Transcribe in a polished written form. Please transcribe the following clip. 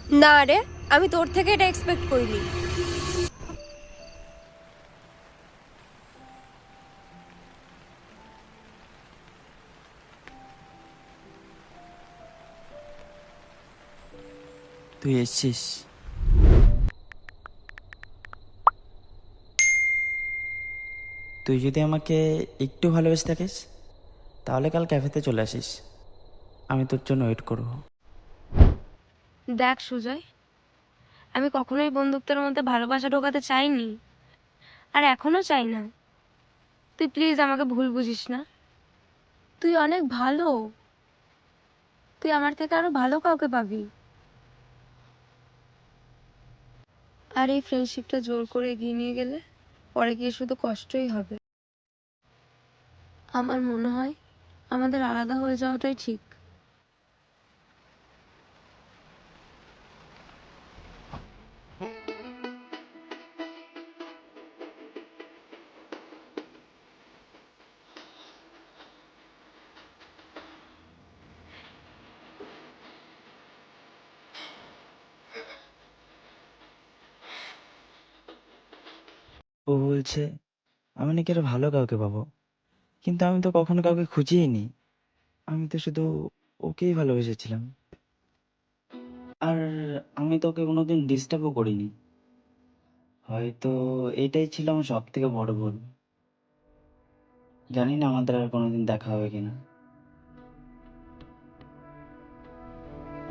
না রে, আমি তোর থেকে এটা এক্সপেক্ট করিনি। তুই এসছিস। তুই যদি আমাকে একটু ভালোবেসে থাকিস তাহলে কাল ক্যাফেতে চলে আসিস, আমি তোর জন্য ওয়েট করবো। দেখ সুজয়, আমি কখনোই বন্ধুত্বের মধ্যে ভালোবাসা ঢোকাতে চাইনি, আর এখনো চাই না। তুই প্লিজ আমাকে ভুল বুঝিস না। তুই অনেক ভালো, তুই আমার থেকে আরো ভালো কাউকে পাবি। আর এই ফ্রেন্ডশিপটা জোর করে এগিয়ে নিয়ে গেলে পরে গিয়ে শুধু কষ্টই হবে। আমার মনে হয় আমাদের আলাদা হয়ে যাওয়াটাই ঠিক। ও বলছে আমি নাকি আরো ভালো কাউকে পাবো, কিন্তু আমি তো কখনো কাউকে খুঁজিই নি। আমি তো শুধু ওকেই ভালোবেসেছিলাম, আর আমি তো ওকে কোনোদিন ডিস্টার্বও করিনি। হয়তো এটাই ছিল আমার সব থেকে বড় ভুল। জানি না আমাদের আর কোনোদিন দেখা হবে কিনা।